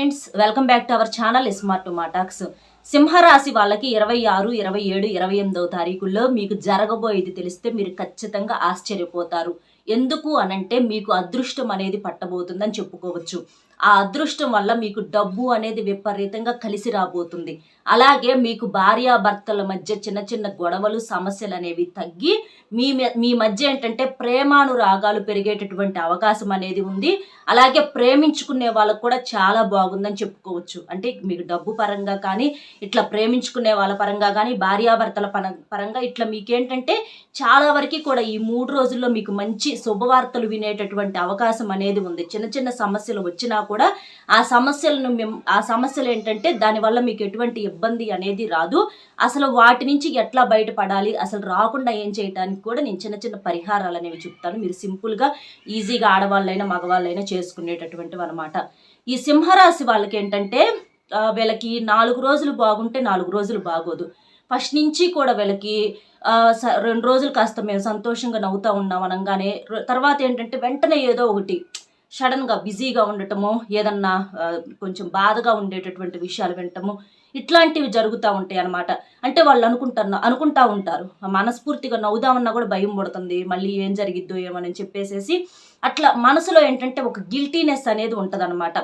Friends, welcome back to our channel smart మాటాక్స్. సింహరాశి వాళ్ళకి 26, 27, 28వ తారీఖుల్లో మీకు జరగబోయేది తెలిస్తే మీరు ఖచ్చితంగా ఆశ్చర్యపోతారు. ఎందుకు అనంటే మీకు అదృష్టం అనేది పట్టబోతుందని చెప్పుకోవచ్చు. ఆ అదృష్టం వల్ల మీకు డబ్బు అనేది విపరీతంగా కలిసి రాబోతుంది. అలాగే మీకు భార్యాభర్తల మధ్య చిన్న చిన్న గొడవలు, సమస్యలు అనేవి తగ్గి మీ మధ్య ఏంటంటే ప్రేమానురాగాలు పెరిగేటటువంటి అవకాశం అనేది ఉంది. అలాగే ప్రేమించుకునే వాళ్ళకు కూడా చాలా బాగుందని చెప్పుకోవచ్చు. అంటే మీకు డబ్బు పరంగా కానీ, ఇట్లా ప్రేమించుకునే వాళ్ళ పరంగా కానీ, భార్యాభర్తల పరంగా ఇట్లా మీకేంటంటే చాలా వరకు కూడా ఈ 3 రోజుల్లో మీకు మంచి శుభవార్తలు వినేటటువంటి అవకాశం అనేది ఉంది. చిన్న చిన్న సమస్యలు వచ్చినా కూడా ఆ సమస్యలు ఏంటంటే దానివల్ల మీకు ఎటువంటి ఇబ్బంది అనేది రాదు. అసలు వాటి నుంచి ఎట్లా బయటపడాలి, అసలు రాకుండా ఏం చేయడానికి కూడా నేను చిన్న చిన్న పరిహారాలు అనేవి చెప్తాను. మీరు సింపుల్గా ఈజీగా ఆడవాళ్ళైనా మగవాళ్ళైనా చేసుకునేటటువంటివి అనమాట. ఈ సింహరాశి వాళ్ళకి ఏంటంటే వీళ్ళకి 4 రోజులు బాగుంటే 4 రోజులు బాగోదు. ఫస్ట్ నుంచి కూడా వీళ్ళకి 2 రోజులు కాస్త మేము సంతోషంగా నవ్వుతూ ఉన్నాం అనగానే తర్వాత ఏంటంటే వెంటనే ఏదో ఒకటి సడన్గా బిజీగా ఉండటము, ఏదన్నా కొంచెం బాధగా ఉండేటటువంటి విషయాలు వినటము, ఇట్లాంటివి జరుగుతూ ఉంటాయి అన్నమాట. అంటే వాళ్ళు అనుకుంటా ఉంటారు, మనస్ఫూర్తిగా నవ్వుదామన్నా కూడా భయం పడుతుంది, మళ్ళీ ఏం జరిగిద్దో ఏమని చెప్పేసేసి అట్లా మనసులో ఏంటంటే ఒక గిల్టీనెస్ అనేది ఉంటుందన్నమాట.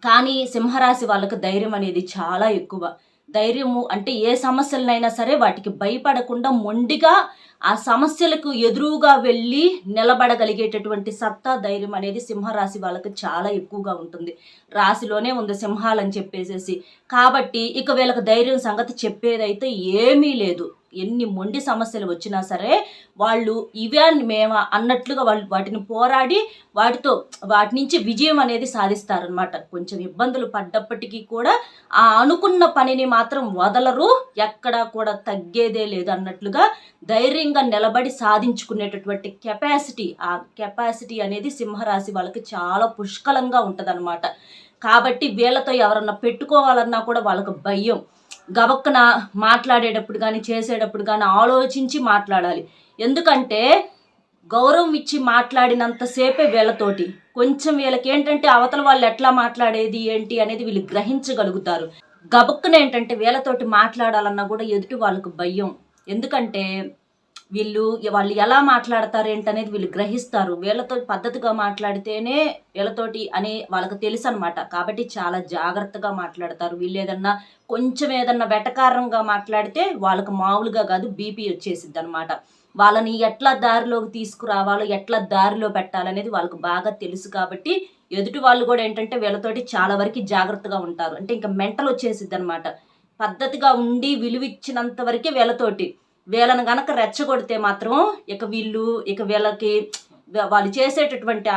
కానీ సింహరాశి వాళ్ళకి ధైర్యం అనేది చాలా ఎక్కువ. ధైర్యము అంటే ఏ సమస్యలనైనా సరే వాటికి భయపడకుండా మొండిగా ఆ సమస్యలకు ఎదురుగా వెళ్ళి నిలబడగలిగేటటువంటి సత్తా, ధైర్యం అనేది సింహరాశి వాళ్ళకి చాలా ఎక్కువగా ఉంటుంది. రాశిలోనే ఉంది సింహాలని చెప్పేసేసి. కాబట్టి ఇక వీళ్ళకి ధైర్యం సంగతి చెప్పేదైతే ఏమీ లేదు. ఎన్ని మొండి సమస్యలు వచ్చినా సరే వాళ్ళు ఇవే మేమా అన్నట్లుగా వాళ్ళు వాటిని పోరాడి వాటి నుంచి విజయం అనేది సాధిస్తారనమాట. కొంచెం ఇబ్బందులు పడ్డప్పటికీ కూడా ఆ అనుకున్న పనిని మాత్రం వదలరు, ఎక్కడా కూడా తగ్గేదే లేదు అన్నట్లుగా ధైర్యంగా నిలబడి సాధించుకునేటటువంటి ఆ కెపాసిటీ అనేది సింహరాశి వాళ్ళకి చాలా పుష్కలంగా ఉంటుందన్నమాట. కాబట్టి వీళ్ళతో ఎవరన్నా పెట్టుకోవాలన్నా కూడా వాళ్ళకు భయం. గబక్కన మాట్లాడేటప్పుడు కానీ చేసేటప్పుడు కానీ ఆలోచించి మాట్లాడాలి. ఎందుకంటే గౌరవం ఇచ్చి మాట్లాడినంతసేపే వీళ్ళతోటి కొంచెం వీళ్ళకి ఏంటంటే అవతల వాళ్ళు ఎట్లా మాట్లాడేది ఏంటి అనేది వీళ్ళు గ్రహించగలుగుతారు. గబక్కన ఏంటంటే వీళ్ళతోటి మాట్లాడాలన్నా కూడా ఎదుటి వాళ్ళకు భయం. ఎందుకంటే వాళ్ళు ఎలా మాట్లాడతారు ఏంటనేది వీళ్ళు గ్రహిస్తారు. వీళ్ళతో పద్ధతిగా మాట్లాడితేనే వీళ్ళతోటి అని వాళ్ళకి తెలుసు అనమాట. కాబట్టి చాలా జాగ్రత్తగా మాట్లాడతారు. వీళ్ళు కొంచెం ఏదన్నా వెటకారంగా మాట్లాడితే వాళ్ళకు మామూలుగా కాదు బీపీ వచ్చేసిద్ది అనమాట. వాళ్ళని ఎట్లా దారిలోకి తీసుకురావాలో, ఎట్లా దారిలో పెట్టాలనేది వాళ్ళకు బాగా తెలుసు. కాబట్టి ఎదుటి వాళ్ళు కూడా ఏంటంటే వీళ్ళతోటి చాలా వరకు జాగ్రత్తగా ఉంటారు. అంటే ఇంకా మెంటల్ వచ్చేసిద్ది అనమాట. పద్ధతిగా ఉండి విలువిచ్చినంత వరకే వీళ్ళని గనక రెచ్చగొడితే మాత్రం వీళ్ళకి వాళ్ళు చేసేటటువంటి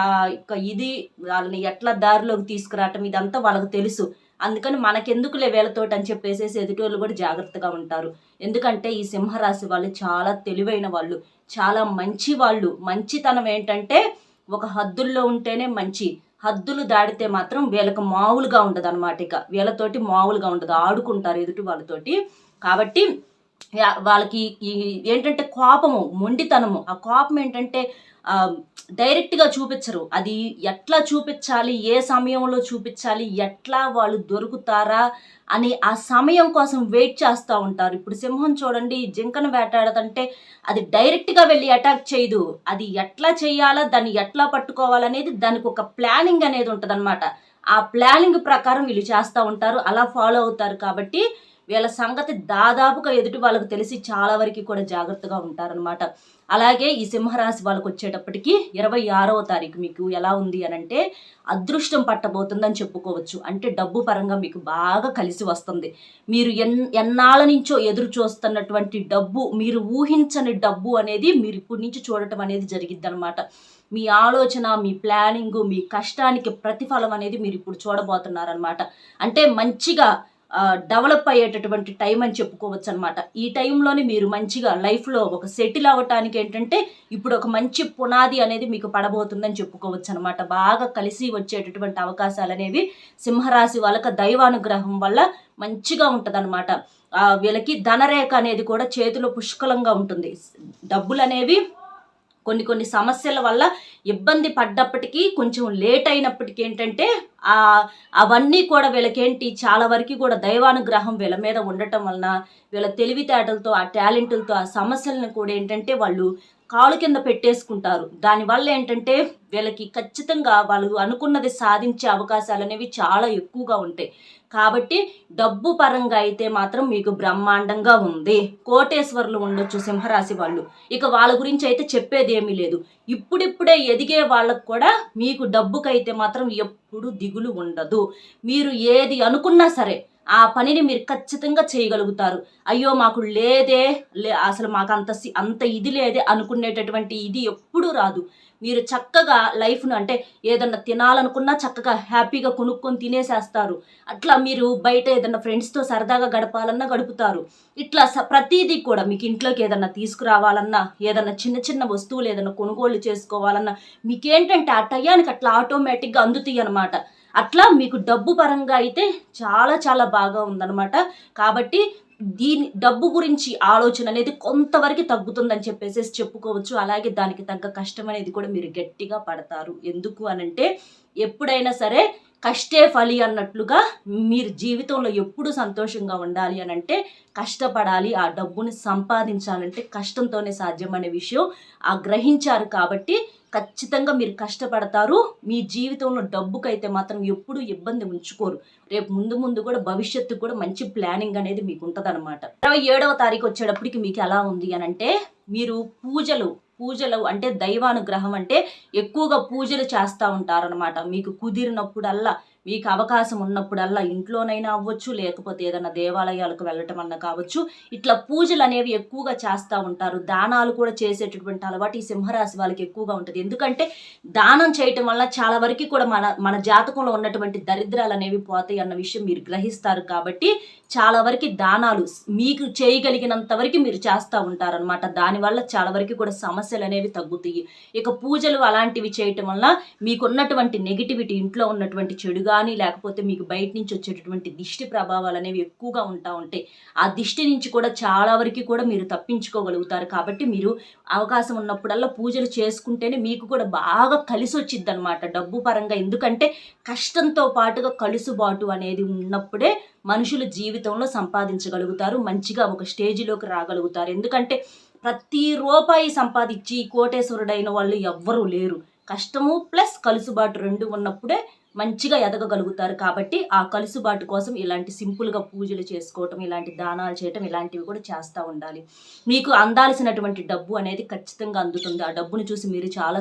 వాళ్ళని ఎట్లా దారిలోకి తీసుకురావటం ఇదంతా వాళ్ళకి తెలుసు. అందుకని మనకెందుకులే వీళ్ళతోటి అని చెప్పేసి ఎదుటి వాళ్ళు కూడా జాగ్రత్తగా ఉంటారు. ఎందుకంటే ఈ సింహరాశి వాళ్ళు చాలా తెలివైన వాళ్ళు, చాలా మంచి వాళ్ళు. మంచితనం ఏంటంటే ఒక హద్దుల్లో ఉంటేనే మంచి, హద్దులు దాడితే మాత్రం వీళ్ళకి మామూలుగా ఉండదు అనమాట. ఇక వీళ్ళతోటి మామూలుగా ఉండదు, ఆడుకుంటారు ఎదుటి వాళ్ళతోటి. కాబట్టి వాళ్ళకి ఏంటంటే కోపము, మొండితనము. ఆ కోపం ఏంటంటే డైరెక్ట్గా చూపించరు. అది ఎట్లా చూపించాలి, ఏ సమయంలో చూపించాలి, ఎట్లా వాళ్ళు దొరుకుతారా అని ఆ సమయం కోసం వెయిట్ చేస్తూ ఉంటారు. ఇప్పుడు సింహం చూడండి, జింకను వేటాడదంటే అది డైరెక్ట్గా వెళ్ళి అటాక్ చేయదు. అది ఎట్లా చేయాలా, దాన్ని ఎట్లా పట్టుకోవాలనేది దానికి ఒక ప్లానింగ్ అనేది ఉంటుంది అనమాట. ఆ ప్లానింగ్ ప్రకారం వీళ్ళు చేస్తూ ఉంటారు, అలా ఫాలో అవుతారు. కాబట్టి వీళ్ళ సంగతి దాదాపుగా ఎదుటి వాళ్ళకు తెలిసి చాలా వరకు కూడా జాగ్రత్తగా ఉంటారనమాట. అలాగే ఈ సింహరాశి వాళ్ళకు వచ్చేటప్పటికి 26వ తారీఖు మీకు ఎలా ఉంది అనంటే అదృష్టం పట్టబోతుందని చెప్పుకోవచ్చు. అంటే డబ్బు పరంగా మీకు బాగా కలిసి వస్తుంది. మీరు ఎన్నాళ్ళ నుంచో ఎదురు చూస్తున్నటువంటి డబ్బు, మీరు ఊహించని డబ్బు అనేది మీరు ఇప్పటి నుంచి చూడటం అనేది జరిగిద్ది అనమాట. మీ ఆలోచన, మీ ప్లానింగు, మీ కష్టానికి ప్రతిఫలం అనేది మీరు ఇప్పుడు చూడబోతున్నారనమాట. అంటే మంచిగా డెవలప్ అయ్యేటటువంటి టైం అని చెప్పుకోవచ్చు అనమాట. ఈ టైంలోని మీరు మంచిగా లైఫ్లో ఒక సెటిల్ అవ్వటానికి ఏంటంటే ఇప్పుడు ఒక మంచి పునాది అనేది మీకు పడబోతుందని చెప్పుకోవచ్చు అనమాట. బాగా కలిసి వచ్చేటటువంటి అవకాశాలు అనేవి సింహరాశి వాళ్ళకి దైవానుగ్రహం వల్ల మంచిగా ఉంటుంది అనమాట. వీళ్ళకి ధనరేఖ అనేది కూడా చేతిలో పుష్కలంగా ఉంటుంది. డబ్బులు అనేవి కొన్ని కొన్ని సమస్యల వల్ల ఇబ్బంది పడ్డప్పటికీ కొంచెం లేట్ అయినప్పటికీ ఏంటంటే అవన్నీ కూడా వీళ్ళకేంటి చాలా వరకు కూడా దైవానుగ్రహం వీళ్ళ మీద ఉండటం వలన వీళ్ళ తెలివితేటలతో ఆ టాలెంట్లతో ఆ సమస్యలను కూడా ఏంటంటే వాళ్ళు కాలు కింద పెట్టేసుకుంటారు. దానివల్ల ఏంటంటే వీళ్ళకి ఖచ్చితంగా వాళ్ళు అనుకున్నది సాధించే అవకాశాలు అనేవి చాలా ఎక్కువగా ఉంటాయి. కాబట్టి డబ్బు పరంగా అయితే మాత్రం మీకు బ్రహ్మాండంగా ఉంది. కోటేశ్వర్లు ఉండొచ్చు సింహరాశి వాళ్ళు. ఇక వాళ్ళ గురించి అయితే చెప్పేది ఏమీ లేదు. ఇప్పుడిప్పుడే ఎదిగే వాళ్ళకు కూడా మీకు డబ్బుకైతే మాత్రం ఎప్పుడు దిగులు ఉండదు. మీరు ఏది అనుకున్నా సరే ఆ పనిని మీరు ఖచ్చితంగా చేయగలుగుతారు. అయ్యో మాకు లేదే, అసలు మాకు అంత ఇది లేదే అనుకునేటటువంటి ఇది ఎప్పుడూ రాదు. మీరు చక్కగా లైఫ్ను అంటే ఏదన్నా తినాలనుకున్నా చక్కగా హ్యాపీగా కొనుక్కొని తినేసేస్తారు. అట్లా మీరు బయట ఏదన్నా ఫ్రెండ్స్తో సరదాగా గడపాలన్నా గడుపుతారు. ఇట్లా ప్రతిదీ కూడా మీకు ఇంట్లోకి ఏదన్నా తీసుకురావాలన్నా, ఏదన్నా చిన్న చిన్న వస్తువులు ఏదన్నా కొనుగోలు చేసుకోవాలన్నా మీకేంటంటే ఆ టయానికి అట్లా ఆటోమేటిక్గా అందుతాయి అన్నమాట. అట్లా మీకు డబ్బు పరంగా అయితే చాలా చాలా బాగా ఉందన్నమాట. కాబట్టి డబ్బు గురించి ఆలోచన అనేది కొంతవరకు తగ్గుతుందని చెప్పేసి చెప్పుకోవచ్చు. అలాగే దానికి తగ్గ కష్టం అనేది కూడా మీరు గట్టిగా పడతారు. ఎందుకు అనంటే ఎప్పుడైనా సరే కష్టే ఫలి అన్నట్లుగా మీరు జీవితంలో ఎప్పుడు సంతోషంగా ఉండాలి అనంటే కష్టపడాలి. ఆ డబ్బుని సంపాదించాలంటే కష్టంతోనే సాధ్యం అనే విషయం గ్రహించారు. కాబట్టి ఖచ్చితంగా మీరు కష్టపడతారు. మీ జీవితంలో డబ్బుకైతే మాత్రం ఎప్పుడు ఇబ్బంది ఉంచుకోరు. రేపు ముందు కూడా భవిష్యత్తు కూడా మంచి ప్లానింగ్ అనేది మీకు ఉంటుంది అనమాట. 27వ తారీఖు వచ్చేటప్పటికి మీకు ఎలా ఉంది అనంటే మీరు పూజలు అంటే దైవానుగ్రహం అంటే ఎక్కువగా పూజలు చేస్తూ ఉంటారనమాట. మీకు కుదిరినప్పుడల్లా, మీకు అవకాశం ఉన్నప్పుడల్లా ఇంట్లోనైనా అవ్వచ్చు, లేకపోతే ఏదైనా దేవాలయాలకు వెళ్ళటం అన్నా కావచ్చు, ఇట్లా పూజలు అనేవి ఎక్కువగా చేస్తూ ఉంటారు. దానాలు కూడా చేసేటటువంటి అలవాటు ఈ సింహరాశి వాళ్ళకి ఎక్కువగా ఉంటుంది. ఎందుకంటే దానం చేయటం వల్ల చాలా వరకు కూడా మన జాతకంలో ఉన్నటువంటి దరిద్రాలు అనేవి పోతాయి అన్న విషయం మీరు గ్రహిస్తారు. కాబట్టి చాలా వరకు దానాలు మీకు చేయగలిగినంత వరకు మీరు చేస్తూ ఉంటారనమాట. దానివల్ల చాలా వరకు కూడా సమస్యలు అనేవి తగ్గుతాయి. ఇక పూజలు అలాంటివి చేయటం వల్ల మీకున్నటువంటి నెగిటివిటీ, ఇంట్లో ఉన్నటువంటి చెడు కానీ లేకపోతే మీకు బయట నుంచి వచ్చేటటువంటి దిష్టి ప్రభావాలు అనేవి ఎక్కువగా ఉంటాయి. ఆ దిష్టి నుంచి కూడా చాలా వరకు కూడా మీరు తప్పించుకోగలుగుతారు. కాబట్టి మీరు అవకాశం ఉన్నప్పుడల్లా పూజలు చేసుకుంటేనే మీకు కూడా బాగా కలిసి వచ్చిద్ది అనమాట డబ్బు పరంగా. ఎందుకంటే కష్టంతో పాటుగా కలుసుబాటు అనేది ఉన్నప్పుడే మనుషులు జీవితంలో సంపాదించగలుగుతారు, మంచిగా ఒక స్టేజిలోకి రాగలుగుతారు. ఎందుకంటే ప్రతి రూపాయి సంపాదించి కోటేశ్వరుడైన వాళ్ళు ఎవ్వరూ లేరు. కష్టము ప్లస్ కలుసుబాటు రెండు ఉన్నప్పుడే మంచిగా ఎదగగలుగుతారు. కాబట్టి ఆ కలుసుబాటు కోసం ఇలాంటి సింపుల్గా పూజలు చేసుకోవటం, ఇలాంటి దానాలు చేయటం, ఇలాంటివి కూడా చేస్తూ ఉండాలి. మీకు అందాల్సినటువంటి డబ్బు అనేది ఖచ్చితంగా అందుతుంది. ఆ డబ్బును చూసి మీరు చాలా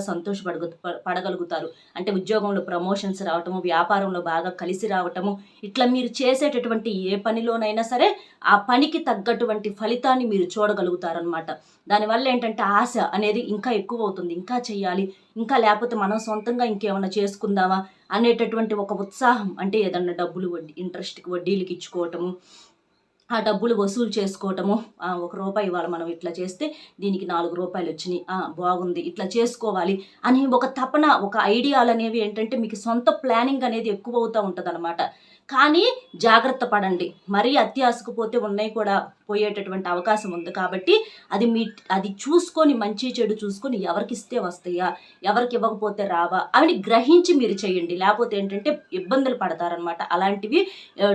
పడగలుగుతారు. అంటే ఉద్యోగంలో ప్రమోషన్స్ రావటము, వ్యాపారంలో బాగా కలిసి రావటము, ఇట్లా మీరు చేసేటటువంటి ఏ పనిలోనైనా సరే ఆ పనికి తగ్గటువంటి ఫలితాన్ని మీరు చూడగలుగుతారనమాట. దానివల్ల ఏంటంటే ఆశ అనేది ఇంకా ఎక్కువ అవుతుంది. ఇంకా చెయ్యాలి, ఇంకా లేకపోతే మనం సొంతంగా ఇంకేమైనా చేసుకుందామా అనేటటువంటి ఒక ఉత్సాహం. అంటే ఏదన్నా డబ్బులు ఇంట్రెస్ట్కి వడ్డీలకి ఇచ్చుకోవటము, ఆ డబ్బులు వసూలు చేసుకోవటము, ₹1 ఇవాళ మనం ఇట్లా చేస్తే దీనికి ₹4 వచ్చినాయి, బాగుంది, ఇట్లా చేసుకోవాలి అని ఒక తపన, ఒక ఐడియాలు అనేవి ఏంటంటే మీకు సొంత ప్లానింగ్ అనేది ఎక్కువ అవుతూ ఉంటుంది అనమాట. కానీ జాగ్రత్త పడండి. మరీ అత్యాశకు పోతే ఉన్నాయి కూడా పోయేటటువంటి అవకాశం ఉంది. కాబట్టి అది చూసుకొని, మంచి చెడు చూసుకొని ఎవరికి ఇస్తే వస్తాయా, ఎవరికి ఇవ్వకపోతే రావా అని గ్రహించి మీరు చేయండి. లేకపోతే ఏంటంటే ఇబ్బందులు పడతారనమాట. అలాంటివి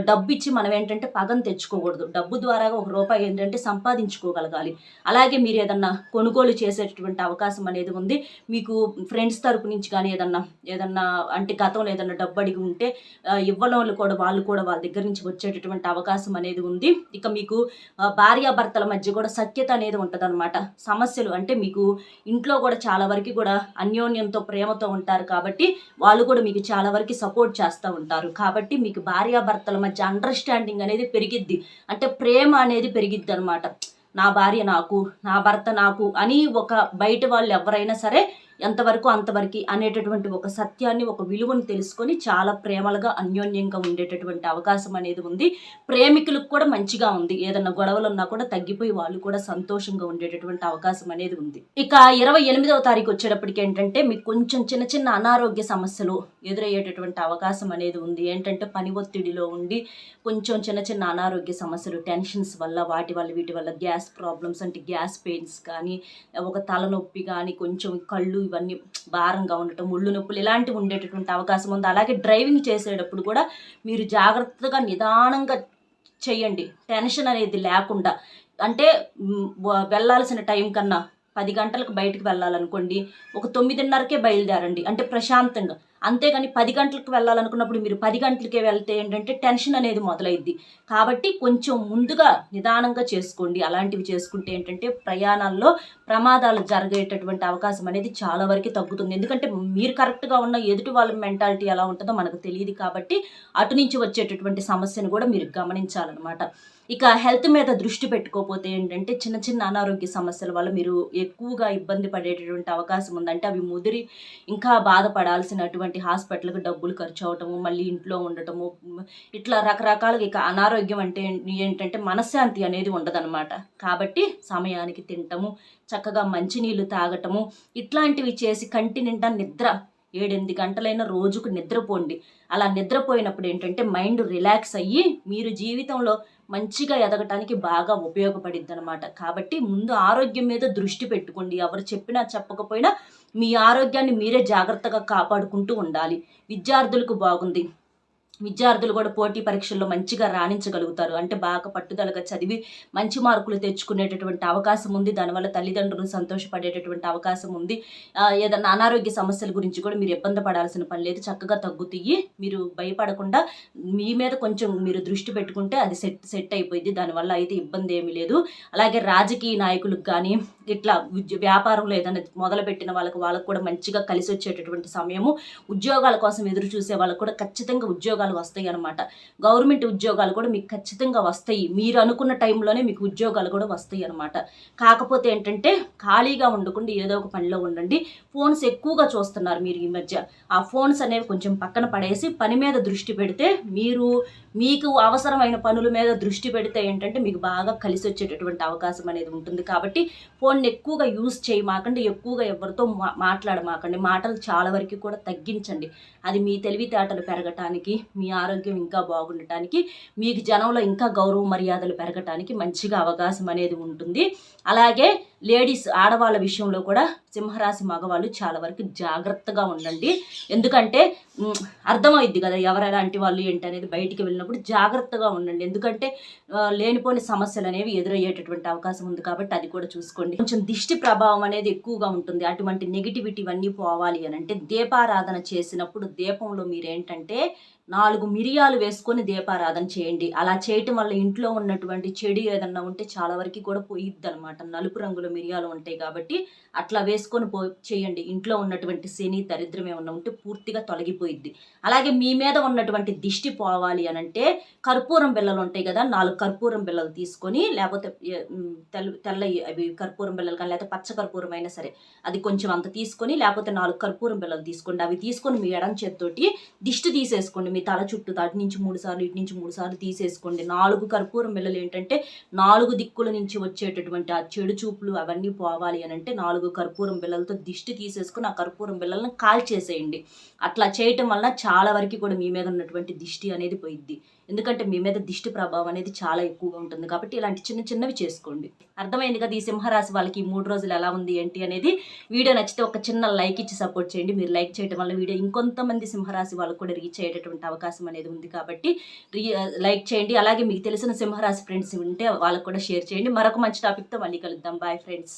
డబ్బు ఇచ్చి మనం ఏంటంటే పగను తెచ్చుకోకూడదు. డబ్బు ద్వారా ₹1 ఏంటంటే సంపాదించుకోగలగాలి. అలాగే మీరు ఏదన్నా కొనుగోలు చేసేటటువంటి అవకాశం అనేది ఉంది. మీకు ఫ్రెండ్స్ తరపు నుంచి కానీ ఏదన్నా అంటే గతంలో ఏదన్నా డబ్బు అడిగి ఉంటే ఇవ్వనోళ్ళు కూడా వాళ్ళు కూడా వాళ్ళ దగ్గర నుంచి వచ్చేటటువంటి అవకాశం అనేది ఉంది. ఇక మీకు భార్యాభర్తల మధ్య కూడా సఖ్యత అనేది ఉంటుందన్నమాట. సమస్యలు అంటే మీకు ఇంట్లో కూడా చాలా వరకు కూడా అన్యోన్యంతో, ప్రేమతో ఉంటారు. కాబట్టి వాళ్ళు కూడా మీకు చాలా వరకు సపోర్ట్ చేస్తూ ఉంటారు. కాబట్టి మీకు భార్యాభర్తల మధ్య అండర్స్టాండింగ్ అనేది పెరిగిద్ది. అంటే ప్రేమ అనేది పెరిగిద్ది అనమాట. నా భార్య నాకు, నా భర్త నాకు అని ఒక బయట వాళ్ళు ఎవరైనా సరే ఎంతవరకు అంతవరకు అనేటటువంటి ఒక సత్యాన్ని, ఒక విలువను తెలుసుకొని చాలా ప్రేమలుగా అన్యోన్యంగా ఉండేటటువంటి అవకాశం అనేది ఉంది. ప్రేమికులకు కూడా మంచిగా ఉంది. ఏదన్నా గొడవలు ఉన్నా కూడా తగ్గిపోయి వాళ్ళు కూడా సంతోషంగా ఉండేటటువంటి అవకాశం అనేది ఉంది. ఇక 28వ తారీఖు వచ్చేటప్పటికి ఏంటంటే మీకు కొంచెం చిన్న చిన్న అనారోగ్య సమస్యలు ఎదురయ్యేటటువంటి అవకాశం అనేది ఉంది. ఏంటంటే పని ఒత్తిడిలో ఉండి కొంచెం చిన్న చిన్న అనారోగ్య సమస్యలు, టెన్షన్స్ వల్ల, వాటి వల్ల వీటి వల్ల గ్యాస్ ప్రాబ్లమ్స్ అంటే గ్యాస్ పెయిన్స్ కానీ, ఒక తలనొప్పి కానీ, కొంచెం కళ్ళు ఇవన్నీ భారంగా ఉండటం, ఒళ్ళు నొప్పులు ఇలాంటివి ఉండేటటువంటి అవకాశం ఉంది. అలాగే డ్రైవింగ్ చేసేటప్పుడు కూడా మీరు జాగ్రత్తగా నిదానంగా చేయండి, టెన్షన్ అనేది లేకుండా. అంటే వెళ్ళాల్సిన టైం కన్నా 10 గంటలకు బయటకు వెళ్ళాలనుకోండి, ఒక 9:30కే బయలుదేరండి, అంటే ప్రశాంతంగా. అంతేగాని 10 గంటలకు వెళ్ళాలనుకున్నప్పుడు మీరు 10 గంటలకే వెళ్తే ఏంటంటే టెన్షన్ అనేది మొదలైద్ది. కాబట్టి కొంచెం ముందుగా నిదానంగా చేసుకోండి. అలాంటివి చేసుకుంటే ఏంటంటే ప్రయాణాల్లో ప్రమాదాలు జరిగేటటువంటి అవకాశం అనేది చాలా వరకు తగ్గుతుంది. ఎందుకంటే మీరు కరెక్ట్గా ఉన్న ఎదుటి వాళ్ళ మెంటాలిటీ ఎలా ఉంటుందో మనకు తెలియదు. కాబట్టి అటు నుంచి వచ్చేటటువంటి సమస్యను కూడా మీరు గమనించాలన్నమాట. ఇక హెల్త్ మీద దృష్టి పెట్టుకోకపోతే ఏంటంటే చిన్న చిన్న అనారోగ్య సమస్యల వల్ల మీరు ఎక్కువగా ఇబ్బంది పడేటటువంటి అవకాశం ఉంది. అంటే అవి ముదిరి ఇంకా బాధపడాల్సినటువంటి హాస్పిటల్కి డబ్బులు ఖర్చు అవటము, మళ్ళీ ఇంట్లో ఉండటము, ఇట్లా రకరకాలుగా. ఇక అనారోగ్యం అంటే ఏంటంటే మనశ్శాంతి అనేది ఉండదన్నమాట. కాబట్టి సమయానికి తినటము, చక్కగా మంచినీళ్ళు తాగటము, ఇట్లాంటివి చేసి కంటి నిండా నిద్ర 7-8 గంటలైనా రోజుకు నిద్రపోండి. అలా నిద్రపోయినప్పుడు ఏంటంటే మైండ్ రిలాక్స్ అయ్యి మీరు జీవితంలో మంచిగా ఎదగటానికి బాగా ఉపయోగపడిద్ది అనమాట. కాబట్టి ముందు ఆరోగ్యం మీద దృష్టి పెట్టుకోండి. ఎవరు చెప్పినా చెప్పకపోయినా మీ ఆరోగ్యాన్ని మీరే జాగ్రత్తగా కాపాడుకుంటూ ఉండాలి. విద్యార్థులకు బాగుంది. విద్యార్థులు కూడా పోటీ పరీక్షల్లో మంచిగా రాణించగలుగుతారు. అంటే బాగా పట్టుదలగా చదివి మంచి మార్కులు తెచ్చుకునేటటువంటి అవకాశం ఉంది. దానివల్ల తల్లిదండ్రులు సంతోషపడేటటువంటి అవకాశం ఉంది. ఏదన్నా అనారోగ్య సమస్యల గురించి కూడా మీరు ఇబ్బంది పడాల్సిన పని లేదు. చక్కగా తగ్గుతాయి. మీరు భయపడకుండా మీ మీద కొంచెం మీరు దృష్టి పెట్టుకుంటే అది సెట్ అయిపోయింది. దానివల్ల అయితే ఇబ్బంది ఏమీ లేదు. అలాగే రాజకీయ నాయకులకు కానీ, ఇట్లా వ్యాపారంలో ఏదైనా మొదలుపెట్టిన వాళ్ళకు కూడా మంచిగా కలిసి వచ్చేటటువంటి సమయము. ఉద్యోగాల కోసం ఎదురు చూసే వాళ్ళకు కూడా ఖచ్చితంగా ఉద్యోగాలు వస్తాయి అన్నమాట. గవర్నమెంట్ ఉద్యోగాలు కూడా మీకు ఖచ్చితంగా వస్తాయి. మీరు అనుకున్న టైంలోనే మీకు ఉద్యోగాలు కూడా వస్తాయి అన్నమాట. కాకపోతే ఏంటంటే ఖాళీగా ఉండకుండా ఏదో ఒక పనిలో ఉండండి. ఫోన్స్ ఎక్కువగా చూస్తున్నారు మీరు ఈ మధ్య. ఆ ఫోన్స్ అనేవి కొంచెం పక్కన పడేసి పని మీద దృష్టి పెడితే, మీకు అవసరమైన పనుల మీద దృష్టి పెడితే ఏంటంటే మీకు బాగా కలిసి వచ్చేటటువంటి అవకాశం అనేది ఉంటుంది. కాబట్టి ఫోన్ని ఎక్కువగా యూజ్ చేయమాకండి. ఎక్కువగా ఎవరితో మాట్లాడమాకండి. మాటలు చాలా వరకు కూడా తగ్గించండి. అది మీ తెలివితేటలు పెరగటానికి, మీ ఆరోగ్యం ఇంకా బాగుండటానికి, మీకు జనంలో ఇంకా గౌరవ మర్యాదలు పెరగటానికి మంచిగా అవకాశం అనేది ఉంటుంది. అలాగే లేడీస్, ఆడవాళ్ళ విషయంలో కూడా సింహరాశి మగవాళ్ళు చాలా వరకు జాగ్రత్తగా ఉండండి. ఎందుకంటే అర్థమైద్ది కదా ఎవరెలాంటి వాళ్ళు ఏంటి అనేది. బయటికి వెళ్ళినప్పుడు జాగ్రత్తగా ఉండండి. ఎందుకంటే లేనిపోని సమస్యలు అనేవి ఎదురయ్యేటటువంటి అవకాశం ఉంది. కాబట్టి అది కూడా చూసుకోండి. కొంచెం దిష్టి ప్రభావం అనేది ఎక్కువగా ఉంటుంది. అటువంటి నెగిటివిటీ ఇవన్నీ పోవాలి అని అంటే దీపారాధన చేసినప్పుడు దీపంలో మీరేంటంటే 4 మిరియాలు వేసుకొని దీపారాధన చేయండి. అలా చేయటం వల్ల ఇంట్లో ఉన్నటువంటి చెడు ఏదన్నా ఉంటే చాలా వరకు కూడా పోయిద్ది అనమాట. నలుపు రంగులో మిరియాలు ఉంటాయి కాబట్టి అట్లా వేసుకొని చేయండి. ఇంట్లో ఉన్నటువంటి శని, దరిద్రం ఏమన్నా ఉంటే పూర్తిగా తొలగిపోయిద్ది. అలాగే మీ మీద ఉన్నటువంటి దిష్టి పోవాలి అనంటే కర్పూరం బిళ్ళలు ఉంటాయి కదా, 4 కర్పూరం బిళ్ళలు తీసుకొని, లేకపోతే తెల్ల అవి కర్పూరం బిళ్ళలు కానీ, లేకపోతే పచ్చ కర్పూరం అయినా సరే అది కొంచెం అంత తీసుకొని, లేకపోతే 4 కర్పూరం బిళ్ళలు తీసుకోండి. అవి తీసుకొని మీ ఎడం చేత్తోటి దిష్టి తీసేసుకోండి. మీ తల చుట్టూ అటు నుంచి 3 సార్లు, ఇటు నుంచి 3 సార్లు తీసేసుకోండి. 4 కర్పూరం బిళ్ళలు ఏంటంటే 4 దిక్కుల నుంచి వచ్చేటటువంటి ఆ చెడు చూపులు అవన్నీ పోవాలి అని అంటే 4 కర్పూరం బిళ్ళలతో దిష్టి తీసేసుకుని ఆ కర్పూరం బిళ్ళలను కాల్చేసేయండి. అట్లా చేయటం వలన చాలా వరకు కూడా మీ మీద ఉన్నటువంటి దిష్టి అనేది పోయిద్ది. ఎందుకంటే మీ మీద దిష్టి ప్రభావం అనేది చాలా ఎక్కువగా ఉంటుంది. కాబట్టి ఇలాంటి చిన్న చిన్నవి చేసుకోండి. అర్థమైంది కదా ఈ సింహరాశి వాళ్ళకి ఈ 3 రోజులు ఎలా ఉంది ఏంటి అనేది. వీడియో నచ్చితే ఒక చిన్న లైక్ ఇచ్చి సపోర్ట్ చేయండి. మీరు లైక్ చేయడం వల్ల వీడియో ఇంకొంతమంది సింహరాశి వాళ్ళకు కూడా రీచ్ అయ్యేటటువంటి అవకాశం అనేది ఉంది. కాబట్టి లైక్ చేయండి. అలాగే మీకు తెలిసిన సింహరాశి ఫ్రెండ్స్ ఉంటే వాళ్ళకు కూడా షేర్ చేయండి. మరొక మంచి టాపిక్తో మళ్ళీ కలుద్దాం. Bye friends.